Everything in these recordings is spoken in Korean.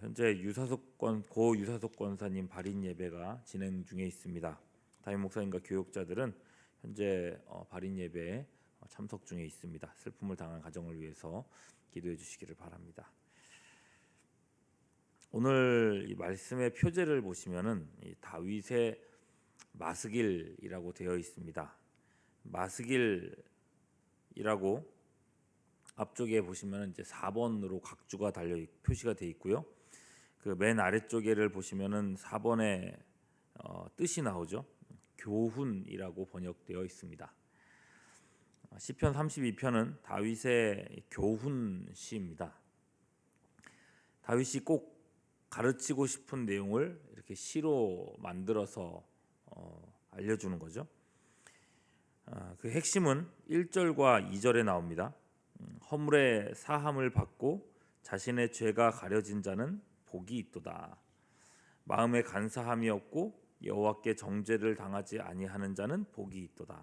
현재 고 유사석 권사님 발인 예배가 진행 중에 있습니다. 담임 목사님과 교육자들은 현재 발인 예배에 참석 중에 있습니다. 슬픔을 당한 가정을 위해서 기도해 주시기를 바랍니다. 오늘 이 말씀의 표제를 보시면은 이 다윗의 마스길이라고 되어 있습니다. 마스길이라고 앞쪽에 보시면 이제 4번으로 각주가 표시가 되어 있고요. 그 맨 아래쪽에를 보시면은 4번의 뜻이 나오죠. 교훈이라고 번역되어 있습니다. 시편 32편은 다윗의 교훈 시입니다. 다윗이 꼭 가르치고 싶은 내용을 이렇게 시로 만들어서 알려주는 거죠. 그 핵심은 1절과 2절에 나옵니다. 허물의 사함을 받고 자신의 죄가 가려진 자는 복이 있도다. 마음에 간사함이 없고 여호와께 정죄를 당하지 아니하는 자는 복이 있도다.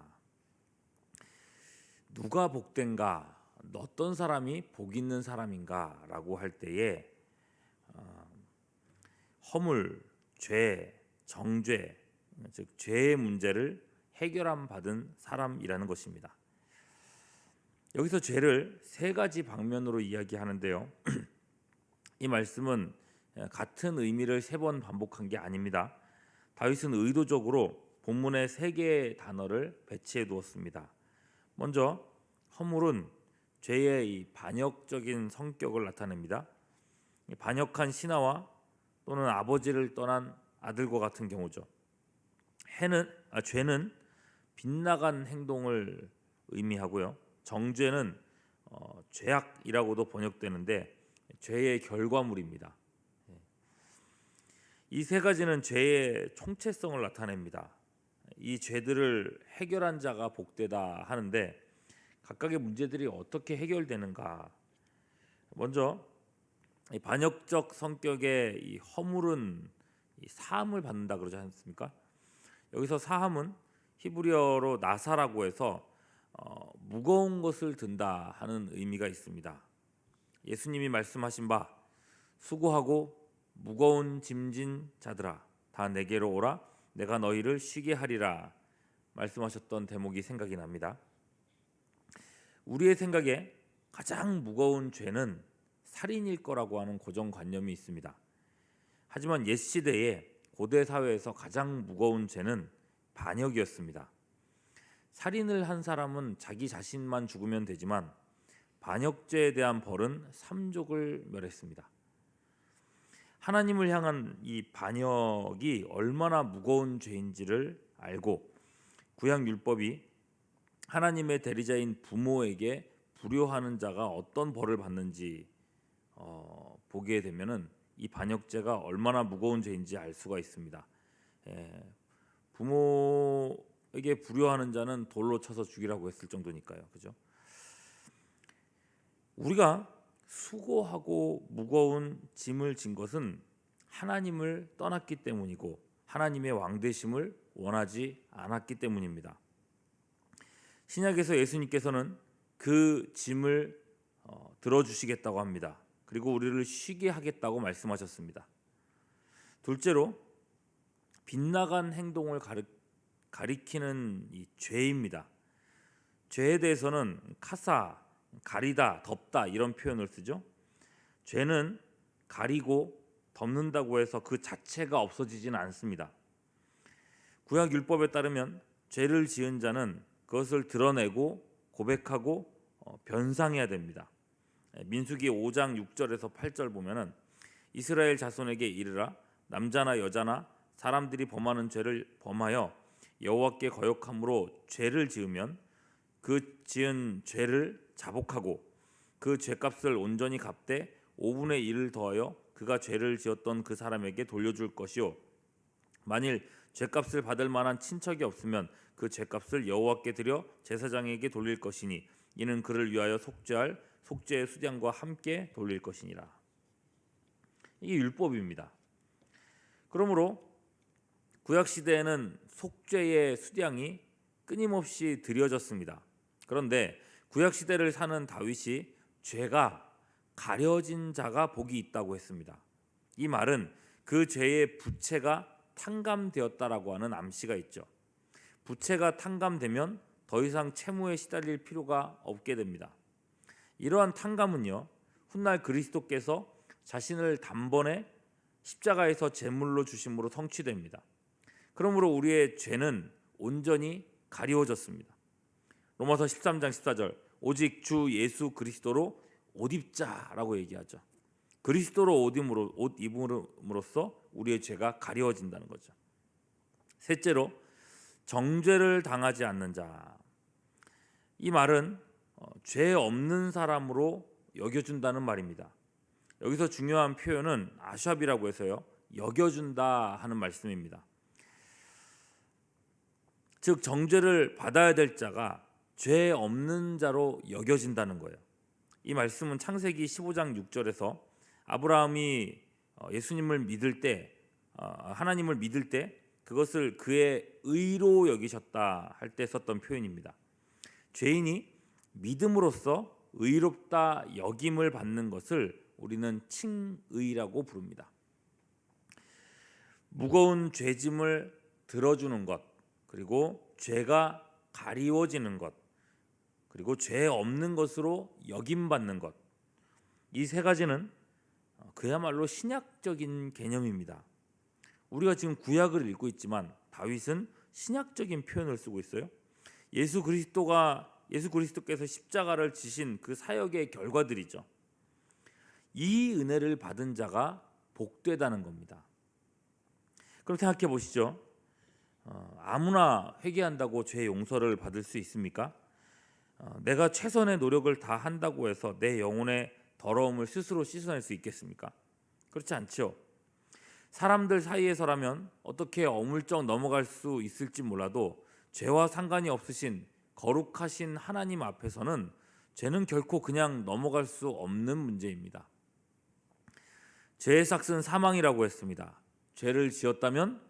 누가 복된가? 어떤 사람이 복 있는 사람인가라고 할 때에 허물, 죄, 정죄, 즉 죄의 문제를 해결함 받은 사람이라는 것입니다. 여기서 죄를 세 가지 방면으로 이야기하는데요. 이 말씀은 같은 의미를 세 번 반복한 게 아닙니다. 다윗은 의도적으로 본문에 세 개의 단어를 배치해 두었습니다. 먼저 허물은 죄의 이 반역적인 성격을 나타냅니다. 반역한 신하와 또는 아버지를 떠난 아들과 같은 경우죠. 죄는 빗나간 행동을 의미하고요. 정죄는 죄악이라고도 번역되는데 죄의 결과물입니다. 이 세 가지는 죄의 총체성을 나타냅니다. 이 죄들을 해결한 자가 복되다 하는데 각각의 문제들이 어떻게 해결되는가? 먼저 이 반역적 성격의 이 허물은 이 사함을 받는다 그러지 않습니까? 여기서 사함은 히브리어로 나사라고 해서 무거운 것을 든다 하는 의미가 있습니다. 예수님이 말씀하신 바 수고하고 무거운 짐진 자들아 다 내게로 오라 내가 너희를 쉬게 하리라 말씀하셨던 대목이 생각이 납니다. 우리의 생각에 가장 무거운 죄는 살인일 거라고 하는 고정관념이 있습니다. 하지만 옛 시대에 고대 사회에서 가장 무거운 죄는 반역이었습니다. 살인을 한 사람은 자기 자신만 죽으면 되지만 반역죄에 대한 벌은 삼족을 멸했습니다. 하나님을 향한 이 반역이 얼마나 무거운 죄인지를 알고 구약 율법이 하나님의 대리자인 부모에게 불효하는 자가 어떤 벌을 받는지 보게 되면은 이 반역죄가 얼마나 무거운 죄인지 알 수가 있습니다. 부모에게 불효하는 자는 돌로 쳐서 죽이라고 했을 정도니까요. 그죠? 우리가 수고하고 무거운 짐을 진 것은 하나님을 떠났기 때문이고 하나님의 왕되심을 원하지 않았기 때문입니다. 신약에서 예수님께서는 그 짐을 들어주시겠다고 합니다. 그리고 우리를 쉬게 하겠다고 말씀하셨습니다. 둘째로 빗나간 행동을 가리키는 이 죄입니다. 죄에 대해서는 카사, 가리다, 덮다 이런 표현을 쓰죠. 죄는 가리고 덮는다고 해서 그 자체가 없어지지는 않습니다. 구약 율법에 따르면 죄를 지은 자는 그것을 드러내고 고백하고 변상해야 됩니다. 민수기 5장 6절에서 8절 보면은 이스라엘 자손에게 이르라 남자나 여자나 사람들이 범하는 죄를 범하여 여호와께 거역함으로 죄를 지으면 그 지은 죄를 자복하고 그 죄값을 온전히 갚되 5분의 1을 더하여 그가 죄를 지었던 그 사람에게 돌려줄 것이요 만일 죄값을 받을 만한 친척이 없으면 그 죄값을 여호와께 드려 제사장에게 돌릴 것이니 이는 그를 위하여 속죄할 속죄의 수량과 함께 돌릴 것이니라. 이게 율법입니다. 그러므로 구약 시대에는 속죄의 수량이 끊임없이 드려졌습니다. 그런데 구약 시대를 사는 다윗이 죄가 가려진 자가 복이 있다고 했습니다. 이 말은 그 죄의 부채가 탕감되었다라고 하는 암시가 있죠. 부채가 탕감되면 더 이상 채무에 시달릴 필요가 없게 됩니다. 이러한 탕감은요, 훗날 그리스도께서 자신을 단번에 십자가에서 제물로 주심으로 성취됩니다. 그러므로 우리의 죄는 온전히 가리워졌습니다. 로마서 13장 14절, 오직 주 예수 그리스도로 옷 입자라고 얘기하죠. 그리스도로 옷 입음으로써 우리의 죄가 가리워진다는 거죠. 셋째로, 정죄를 당하지 않는 자. 이 말은 죄 없는 사람으로 여겨준다는 말입니다. 여기서 중요한 표현은 아샵이라고 해서요, 여겨준다 하는 말씀입니다. 즉 정죄를 받아야 될 자가 죄 없는 자로 여겨진다는 거예요. 이 말씀은 창세기 15장 6절에서 아브라함이 예수님을 믿을 때, 하나님을 믿을 때 그것을 그의 의로 여기셨다 할 때 썼던 표현입니다. 죄인이 믿음으로써 의롭다 여김을 받는 것을 우리는 칭의라고 부릅니다. 무거운 죄짐을 들어주는 것, 그리고 죄가 가리워지는 것, 그리고 죄 없는 것으로 여김받는 것, 이 세 가지는 그야말로 신약적인 개념입니다. 우리가 지금 구약을 읽고 있지만 다윗은 신약적인 표현을 쓰고 있어요. 예수 그리스도께서 십자가를 지신 그 사역의 결과들이죠. 이 은혜를 받은 자가 복되다는 겁니다. 그럼 생각해 보시죠. 아무나 회개한다고 죄 용서를 받을 수 있습니까? 내가 최선의 노력을 다 한다고 해서 내 영혼의 더러움을 스스로 씻어낼 수 있겠습니까? 그렇지 않죠. 사람들 사이에서라면 어떻게 어물쩍 넘어갈 수 있을지 몰라도 죄와 상관이 없으신 거룩하신 하나님 앞에서는 죄는 결코 그냥 넘어갈 수 없는 문제입니다. 죄의 삭은 사망이라고 했습니다. 죄를 지었다면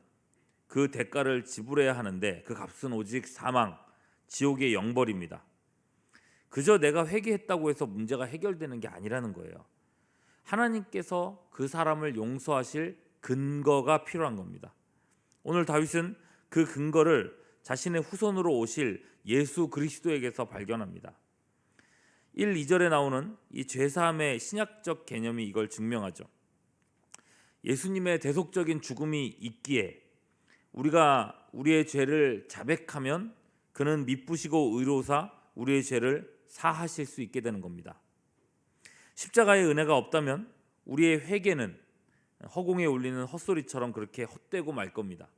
그 대가를 지불해야 하는데 그 값은 오직 사망, 지옥의 영벌입니다. 그저 내가 회개했다고 해서 문제가 해결되는 게 아니라는 거예요. 하나님께서 그 사람을 용서하실 근거가 필요한 겁니다. 오늘 다윗은 그 근거를 자신의 후손으로 오실 예수 그리스도에게서 발견합니다. 1, 2절에 나오는 이 죄사함의 신약적 개념이 이걸 증명하죠. 예수님의 대속적인 죽음이 있기에 우리가 우리의 죄를 자백하면 그는 미쁘시고 의로우사 우리의 죄를 사하실 수 있게 되는 겁니다. 십자가의 은혜가 없다면 우리의 회개는 허공에 울리는 헛소리처럼 그렇게 헛되고 말 겁니다.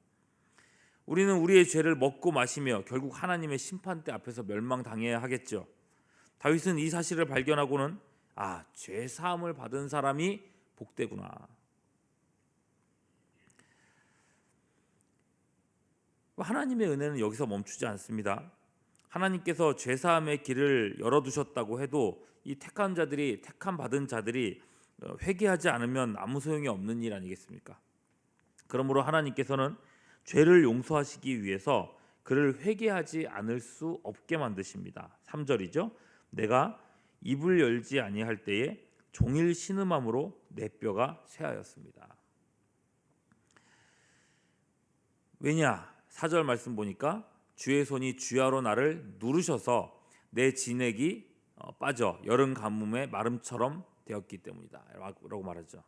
우리는 우리의 죄를 먹고 마시며 결국 하나님의 심판대 앞에서 멸망당해야 하겠죠. 다윗은 이 사실을 발견하고는 죄 사함을 받은 사람이 복되구나. 하나님의 은혜는 여기서 멈추지 않습니다. 하나님께서 죄 사함의 길을 열어두셨다고 해도 이 택한 받은 자들이 회개하지 않으면 아무 소용이 없는 일 아니겠습니까? 그러므로 하나님께서는 죄를 용서하시기 위해서 그를 회개하지 않을 수 없게 만드십니다. 3절이죠. 내가 입을 열지 아니할 때에 종일 신음함으로 내 뼈가 쇠하였습니다. 왜냐? 4절 말씀 보니까 주의 손이 주야로 나를 누르셔서 내 진액이 빠져 여름 가뭄의 마름처럼 되었기 때문이다 라고 말하죠.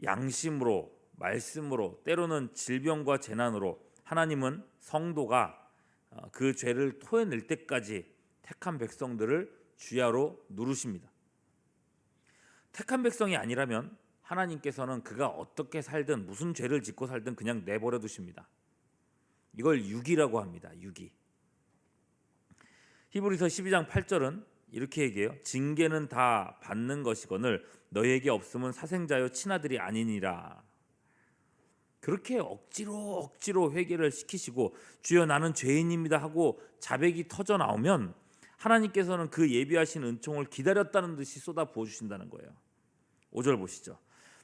양심으로, 말씀으로, 때로는 질병과 재난으로 하나님은 성도가 그 죄를 토해낼 때까지 택한 백성들을 주야로 누르십니다. 택한 백성이 아니라면 하나님께서는 그가 어떻게 살든 무슨 죄를 짓고 살든 그냥 내버려 두십니다. 이걸 유기라고 합니다. 유기. 히브리서 12장 8절은 이렇게 얘기해요. 징계는 다 받는 것이거늘 너희에게 없음은 사생자여 친아들이 아니니라. 그렇게 억지로 회개를 시키시고 주여 나는 죄인입니다 하고 자백이 터져 나오면 하나님께서는 그 예비하신 은총을 기다렸다는 듯이 쏟아 부어주신다는 거예요. 5절 보시죠.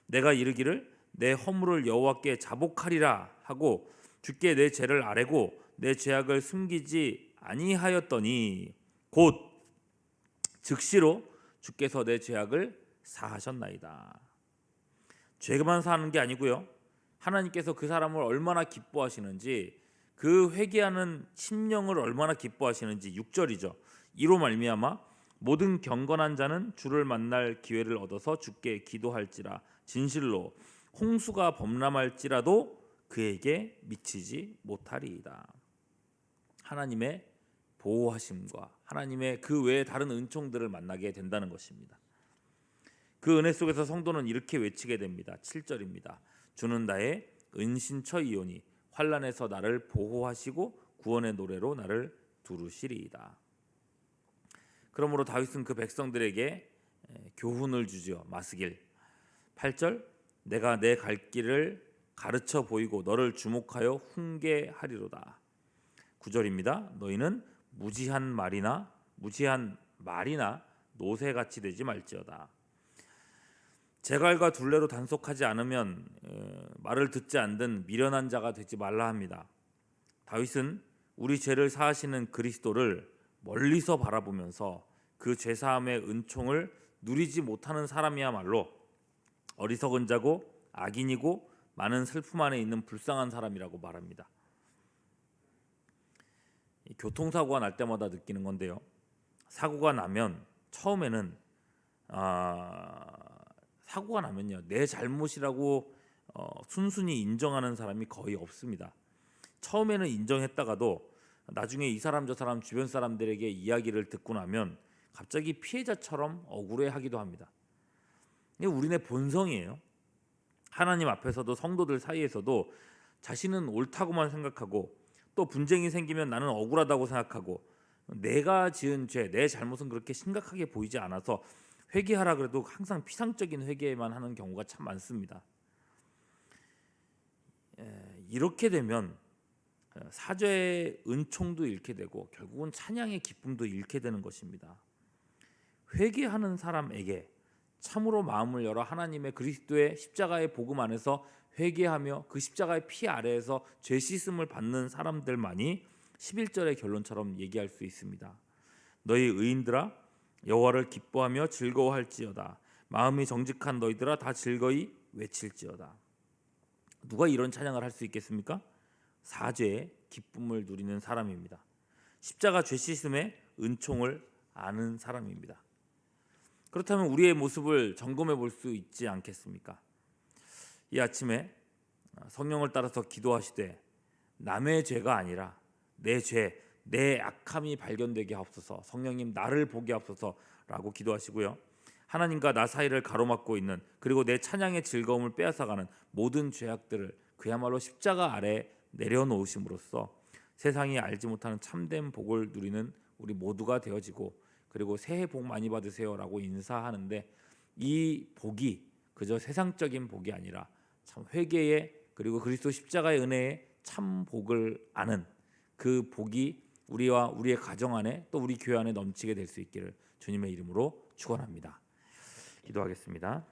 내가 이르기를 내 허물을 여호와께 자복하리라 하고 주께 내 죄를 아뢰고 내 죄악을 숨기지 아니하였더니 곧 즉시로 주께서 내 죄악을 사하셨나이다. 죄만 사는 게 아니고요. 하나님께서 그 사람을 얼마나 기뻐하시는지, 그 회개하는 심령을 얼마나 기뻐하시는지 6절이죠. 이로 말미암아 모든 경건한 자는 주를 만날 기회를 얻어서 주께 기도할지라. 진실로 홍수가 범람할지라도 그에게 미치지 못하리이다. 하나님의 보호하심과 하나님의 그 외에 다른 은총들을 만나게 된다는 것입니다. 그 은혜 속에서 성도는 이렇게 외치게 됩니다. 7절입니다. 주는 나의 은신처이오니 환난에서 나를 보호하시고 구원의 노래로 나를 두르시리이다. 그러므로 다윗은 그 백성들에게 교훈을 주죠. 마스길 8절, 내가 내 갈 길을 가르쳐 보이고 너를 주목하여 훈계하리로다. 9절입니다. 너희는 무지한 말이나 노새같이 되지 말지어다. 제갈과 둘레로 단속하지 않으면 말을 듣지 않는 미련한 자가 되지 말라 합니다. 다윗은 우리 죄를 사하시는 그리스도를 멀리서 바라보면서 그 죄사함의 은총을 누리지 못하는 사람이야말로 어리석은 자고 악인이고 많은 슬픔 안에 있는 불쌍한 사람이라고 말합니다. 교통사고가 날 때마다 느끼는 건데요. 사고가 나면 처음에는 사고가 나면요, 내 잘못이라고 순순히 인정하는 사람이 거의 없습니다. 처음에는 인정했다가도 나중에 이 사람 저 사람 주변 사람들에게 이야기를 듣고 나면 갑자기 피해자처럼 억울해하기도 합니다. 이게 우리네 본성이에요. 하나님 앞에서도 성도들 사이에서도 자신은 옳다고만 생각하고, 또 분쟁이 생기면 나는 억울하다고 생각하고, 내가 지은 죄, 내 잘못은 그렇게 심각하게 보이지 않아서 회개하라 그래도 항상 피상적인 회개만 하는 경우가 참 많습니다. 이렇게 되면 사죄의 은총도 잃게 되고 결국은 찬양의 기쁨도 잃게 되는 것입니다. 회개하는 사람에게 참으로 마음을 열어 하나님의 그리스도의 십자가의 복음 안에서 회개하며 그 십자가의 피 아래에서 죄 씻음을 받는 사람들만이 11절의 결론처럼 얘기할 수 있습니다. 너희 의인들아 여호와를 기뻐하며 즐거워할지어다. 마음이 정직한 너희들아 다 즐거이 외칠지어다. 누가 이런 찬양을 할 수 있겠습니까? 사죄의 기쁨을 누리는 사람입니다. 십자가 죄 씻음의 은총을 아는 사람입니다. 그렇다면 우리의 모습을 점검해 볼 수 있지 않겠습니까? 이 아침에 성령을 따라서 기도하시되 남의 죄가 아니라 내 죄, 내 악함이 발견되게 하옵소서, 성령님 나를 보게 하옵소서라고 기도하시고요. 하나님과 나 사이를 가로막고 있는, 그리고 내 찬양의 즐거움을 빼앗아가는 모든 죄악들을 그야말로 십자가 아래 내려놓으심으로써 세상이 알지 못하는 참된 복을 누리는 우리 모두가 되어지고, 그리고 새해 복 많이 받으세요라고 인사하는데, 이 복이 그저 세상적인 복이 아니라 참 회개의, 그리고 그리스도 십자가의 은혜의 참 복을 아는 그 복이 우리와 우리의 가정 안에, 또 우리 교회 안에 넘치게 될 수 있기를 주님의 이름으로 축원합니다. 기도하겠습니다.